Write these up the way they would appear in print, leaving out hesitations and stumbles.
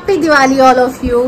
Happy Diwali all of you.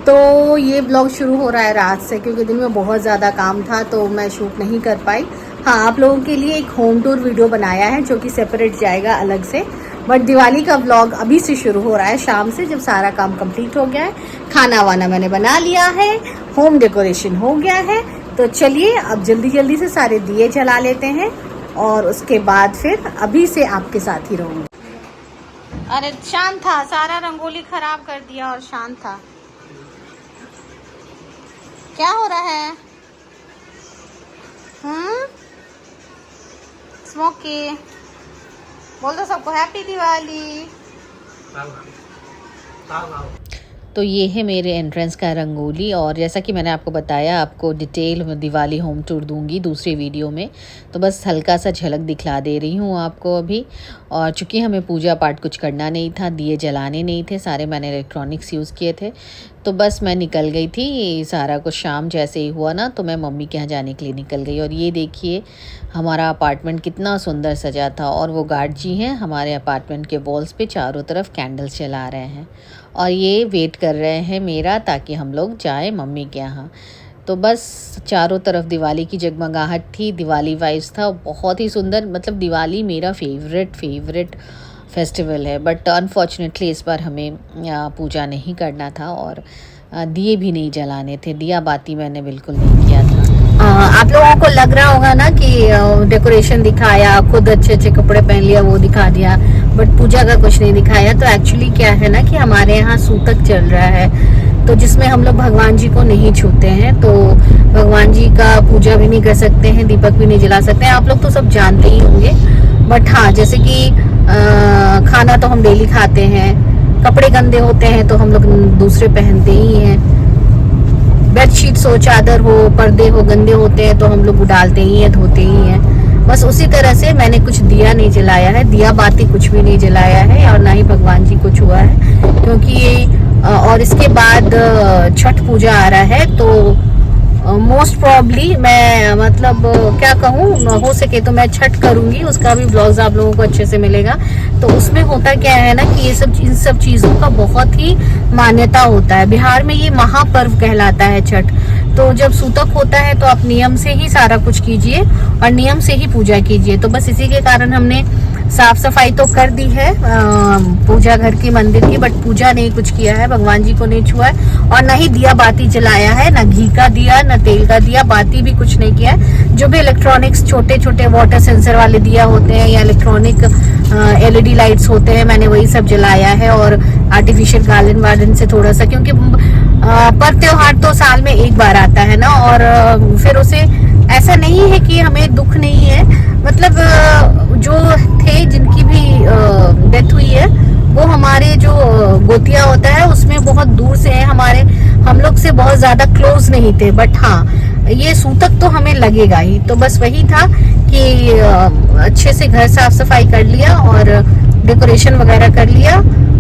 तो ये blog शुरू हो रहा है रात से, क्योंकि दिन में बहुत ज़्यादा काम था तो मैं शूट नहीं कर पाई। हाँ, आप लोगों के लिए एक होम टूर वीडियो बनाया है जो कि सेपरेट जाएगा अलग से, बट दिवाली का ब्लॉग अभी से शुरू हो रहा है, शाम से जब सारा काम कंप्लीट हो गया है। खाना वाना मैंने बना लिया है, होम डेकोरेशन हो गया है। तो चलिए अब जल्दी जल्दी से सारे दिए जला लेते हैं और उसके बाद फिर अभी से आपके साथ ही रहूँगी। अरे शांत था, सारा रंगोली खराब कर दिया और शांत था। क्या हो रहा है? स्मोकी बोल दो सबको हैप्पी दिवाली। तो ये है मेरे एंट्रेंस का रंगोली, और जैसा कि मैंने आपको बताया, आपको डिटेल दिवाली होम टूर दूंगी दूसरी वीडियो में, तो बस हल्का सा झलक दिखला दे रही हूँ आपको अभी। और चूँकि हमें पूजा पाठ कुछ करना नहीं था, दिए जलाने नहीं थे, सारे मैंने इलेक्ट्रॉनिक्स यूज़ किए थे, तो बस मैं निकल गई थी। सारा कुछ शाम जैसे ही हुआ ना, तो मैं मम्मी के यहाँ जाने के लिए निकल गई। और ये देखिए हमारा अपार्टमेंट कितना सुंदर सजा था, और वो गार्ड जी हैं हमारे अपार्टमेंट के वॉल्स पे चारों तरफ कैंडल्स जला रहे हैं, और ये वेट कर रहे हैं मेरा ताकि हम लोग जाएं मम्मी के यहाँ। तो बस चारों तरफ दिवाली की जगमगाहट थी, दिवाली वाइब्स था, बहुत ही सुंदर। मतलब दिवाली मेरा फेवरेट फेस्टिवल है, बट अनफॉर्चुनेटली इस बार हमें पूजा नहीं करना था और दिए भी नहीं जलाने थे। दिया बाती मैंने बिल्कुल नहीं किया था। आप लोगों को लग रहा होगा ना कि डेकोरेशन दिखाया, खुद अच्छे अच्छे कपड़े पहन लिया, वो दिखा दिया, बट पूजा का कुछ नहीं दिखाया। तो एक्चुअली क्या है ना कि हमारे यहाँ सूतक चल रहा है, तो जिसमें हम लोग भगवान जी को नहीं छूते हैं, तो भगवान जी का पूजा भी नहीं कर सकते हैं, दीपक भी नहीं जला सकते हैं। आप लोग तो सब जानते ही होंगे, बट हाँ, जैसे कि खाना तो हम डेली खाते हैं, कपड़े गंदे होते हैं तो हम लोग दूसरे पहनते ही हैं, बेडशीट्स हो, चादर हो, पर्दे हो, गंदे होते हैं तो हम लोग डालते ही हैं, धोते ही हैं। बस उसी तरह से मैंने कुछ दिया नहीं जलाया है, दिया बाती कुछ भी नहीं जलाया है, और ना ही भगवान जी को छुआ है, क्योंकि और इसके बाद छठ पूजा आ रहा है, तो मोस्ट प्रॉब्ली मैं मतलब क्या कहूँ, हो सके तो मैं छठ करूंगी, उसका भी ब्लॉग्स आप लोगों को अच्छे से मिलेगा। तो उसमें होता क्या है ना कि इन सब चीज़ों का बहुत ही मान्यता होता है। बिहार में ये महापर्व कहलाता है छठ। तो जब सूतक होता है तो आप नियम से ही सारा कुछ कीजिए और नियम से ही पूजा कीजिए। तो बस इसी के कारण हमने साफ सफाई तो कर दी है पूजा घर की, मंदिर की, बट पूजा नहीं कुछ किया है, भगवान जी को नहीं छुआ है, और न ही दिया बाती जलाया है, न घी का दिया, न तेल का दिया, बाती भी कुछ नहीं किया है। जो भी इलेक्ट्रॉनिक्स छोटे छोटे वाटर सेंसर वाले दिया होते हैं या इलेक्ट्रॉनिक LED लाइट्स होते हैं, मैंने वही सब जलाया है, और आर्टिफिशियल गार्डन वार्डन से थोड़ा सा, क्योंकि पर त्योहार तो साल में एक बार आता है ना, और फिर उसे ऐसा नहीं है कि हमें दुख नहीं है, मतलब जो थे जिनकी भी डेथ हुई है, वो हमारे जो गोतिया होता है उसमें बहुत दूर से है, हम लोग से बहुत ज्यादा क्लोज नहीं थे, बट हाँ ये सूतक तो हमें लगेगा ही। तो बस वही था कि अच्छे से घर साफ सफाई कर लिया और डेकोरेशन वगैरह कर लिया,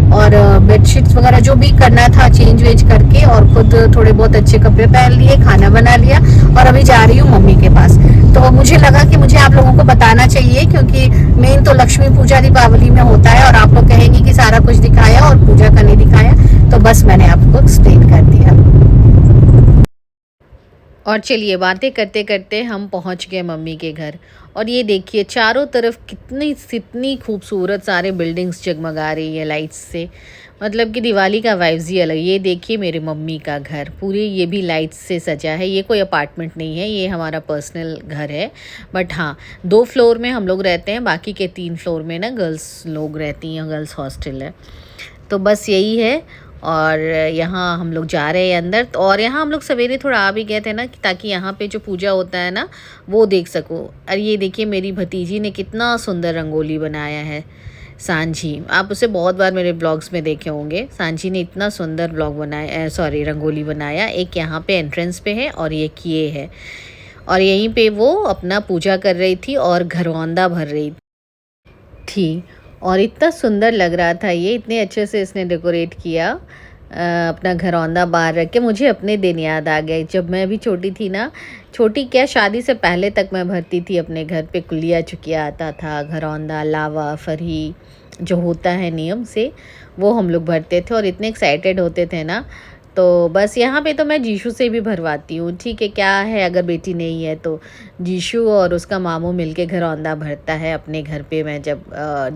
और बेडशीट्स वगैरह जो भी करना था चेंज वेज करके, और खुद थोड़े बहुत अच्छे कपड़े पहन लिए, खाना बना लिया, और अभी जा रही हूँ मम्मी के पास। तो मुझे लगा कि मुझे आप लोगों को बताना चाहिए, क्योंकि मेन तो लक्ष्मी पूजा दीपावली में होता है, और आप लोग कहेंगे कि सारा कुछ दिखाया और पूजा का नहीं दिखाया, तो बस मैंने आपको एक्सप्लेन कर दिया। और चलिए बातें करते करते हम पहुंच गए मम्मी के घर, और ये देखिए चारों तरफ कितनी खूबसूरत सारे बिल्डिंग्स जगमगा रही है लाइट्स से, मतलब कि दिवाली का वाइब्स ही अलग। ये देखिए मेरे मम्मी का घर पूरी ये भी लाइट्स से सजा है। ये कोई अपार्टमेंट नहीं है, ये हमारा पर्सनल घर है, बट हाँ 2 फ्लोर में हम लोग रहते हैं, बाकी के 3 फ्लोर में ना गर्ल्स लोग रहती हैं, गर्ल्स हॉस्टल है। तो बस यही है, और यहाँ हम लोग जा रहे हैं अंदर। तो और यहाँ हम लोग सवेरे थोड़ा आ भी गए थे ना, ताकि यहाँ पे जो पूजा होता है ना वो देख सको। और ये देखिए मेरी भतीजी ने कितना सुंदर रंगोली बनाया है, सांझी। आप उसे बहुत बार मेरे ब्लॉग्स में देखे होंगे, सांझी ने इतना सुंदर रंगोली बनाया। एक यहाँ पे एंट्रेंस पे है और एक ये है, और यहीं पे वो अपना पूजा कर रही थी और घरौंदा भर रही थी, और इतना सुंदर लग रहा था ये, इतने अच्छे से इसने डेकोरेट किया अपना घरौंदा बाहर रख के। मुझे अपने दिन याद आ गए जब मैं भी छोटी थी ना, छोटी क्या शादी से पहले तक मैं भरती थी अपने घर पे, कुलिया चुकिया आता था, घरौंदा, लावा, फरही जो होता है नियम से, वो हम लोग भरते थे और इतने एक्साइटेड होते थे ना। तो बस यहाँ पे तो मैं जीशू से भी भरवाती हूँ, ठीक है, क्या है अगर बेटी नहीं है तो जीशू और उसका मामू मिलके घरौंदा भरता है अपने घर पे मैं जब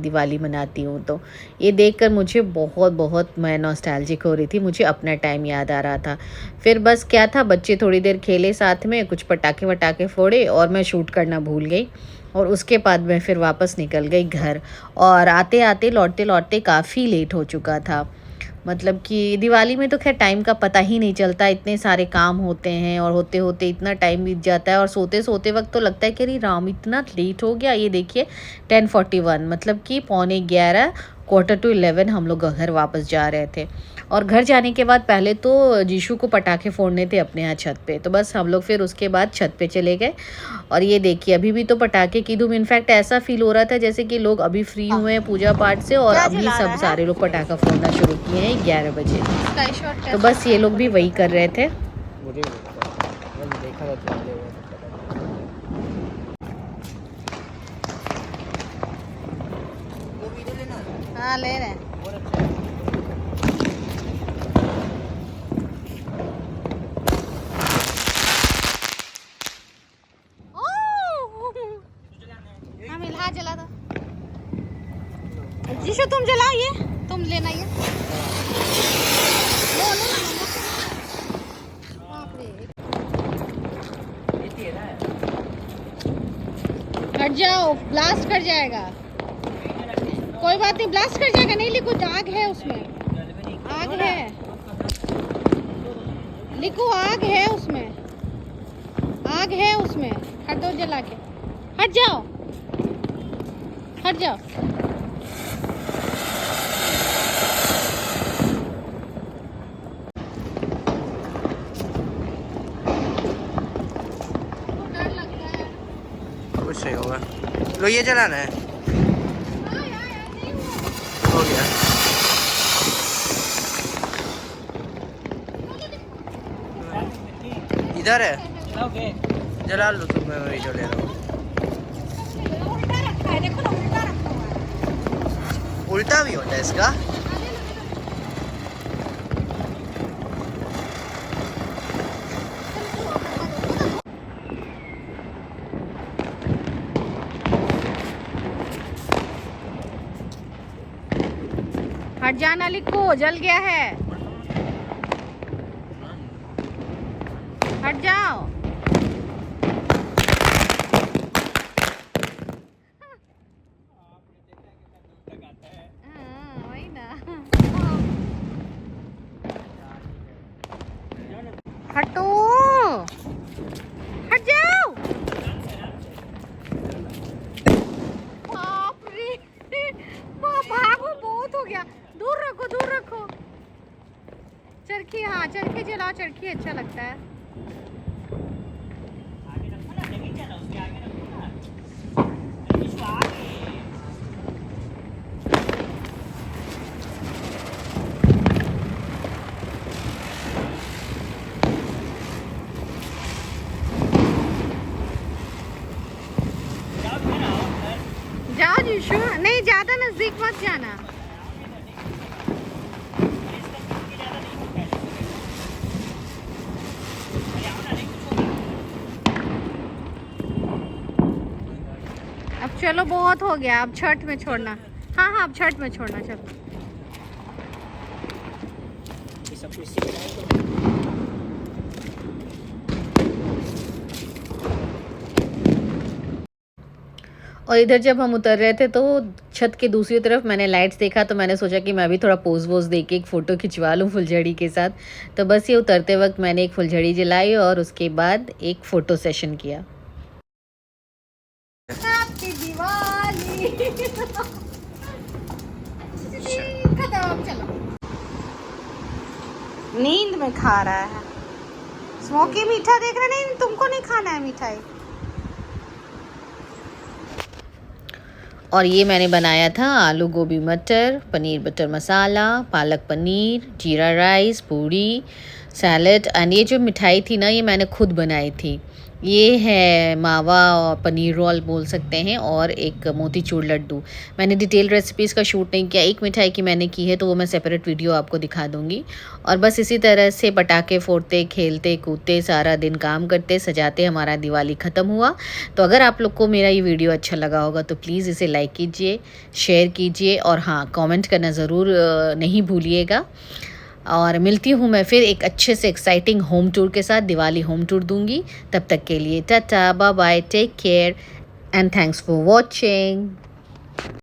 दिवाली मनाती हूँ। तो ये देखकर मुझे बहुत बहुत मैं नॉस्टैल्जिक हो रही थी, मुझे अपना टाइम याद आ रहा था। फिर बस क्या था, बच्चे थोड़ी देर खेले साथ में, कुछ पटाखे वटाखे फोड़े और मैं शूट करना भूल गई। और उसके बाद मैं फिर वापस निकल गई घर, और आते आते लौटते लौटते काफ़ी लेट हो चुका था। मतलब कि दिवाली में तो खैर टाइम का पता ही नहीं चलता, इतने सारे काम होते हैं और होते होते इतना टाइम बीत जाता है, और सोते सोते वक्त तो लगता है कि अरे राम इतना लेट हो गया। ये देखिए 10:41, मतलब कि 11:45, 11:45 हम लोग घर वापस जा रहे थे। और घर जाने के बाद पहले तो जीशू को पटाखे फोड़ने थे अपने यहाँ छत पे, तो बस हम लोग फिर उसके बाद छत पे चले गए। और ये देखिए अभी भी तो पटाखे की धूम, इनफैक्ट ऐसा फील हो रहा था जैसे कि लोग अभी फ्री हुए हैं पूजा पाठ से और अभी सब सारे लोग पटाखा फोड़ना शुरू किए हैं 11 बजे। तो बस ये लोग भी वही कर रहे थे। हाँ ले रहे हैं। हम इल्हा जला दो। जीशु तुम जलाओ, ये तुम लेना ये। हट जाओ, ब्लास्ट कर जाएगा। कोई बात नहीं, ब्लास्ट कर जाएगा। नहीं लिखो, आग है उसमें, आग है, लिखो आग है उसमें, आग है उसमें। हट दो जला के, हट जाओ, हट जाओ। कुछ नहीं होगा। लो ये चलाना है, हो गया। इधर है, जला लो तुम, मैं वही जो ले रहा हूँ। उल्टा भी होता है इसका। हट जाना, लिखो जल गया है, हट जाओ। वही ना, हटो, हट जाओ। बाप रे, भागो, बहुत हो गया। दूर रखो, दूर रखो। चरखी, हाँ चरखी जलाओ, चरखी अच्छा लगता है। जाओ जीशु, नहीं ज्यादा नजदीक मत जाना। अब चलो बहुत हो गया, अब छठ में छोड़ना। हाँ हाँ अब छठ में छोड़ना, चलो। और इधर जब हम उतर रहे थे तो छत के दूसरी तरफ मैंने लाइट्स देखा, तो मैंने सोचा कि मैं भी थोड़ा पोज वोज दे के एक फ़ोटो खिंचवा लूँ फुलझड़ी के साथ। तो बस ये उतरते वक्त मैंने एक फुलझड़ी जलाई और उसके बाद एक फ़ोटो सेशन किया। हैप्पी दिवाली। खत्म, चलो। नींद में खा रहा है स्मोकी, मीठा देख रहे। नहीं तुमको नहीं खाना है मिठाई। और ये मैंने बनाया था आलू गोभी मटर, पनीर बटर मसाला, पालक पनीर, जीरा राइस, पूड़ी, सैलेड। एंड ये जो मिठाई थी ना, ये मैंने खुद बनाई थी। ये है मावा और पनीर रोल बोल सकते हैं, और एक मोतीचूर लड्डू। मैंने डिटेल रेसिपीज़ का शूट नहीं किया, एक मिठाई की मैंने की है, तो वो मैं सेपरेट वीडियो आपको दिखा दूँगी। और बस इसी तरह से पटाखे फोड़ते, खेलते कूदते, सारा दिन काम करते सजाते हमारा दिवाली ख़त्म हुआ। तो अगर आप लोग को मेरा ये वीडियो अच्छा लगा होगा तो प्लीज़ इसे लाइक कीजिए, शेयर कीजिए, और हाँ, कमेंट करना ज़रूर नहीं भूलिएगा। और मिलती हूँ मैं फिर एक अच्छे से एक्साइटिंग होम टूर के साथ, दिवाली होम टूर दूंगी। तब तक के लिए tata, bye bye, take care and thanks for watching.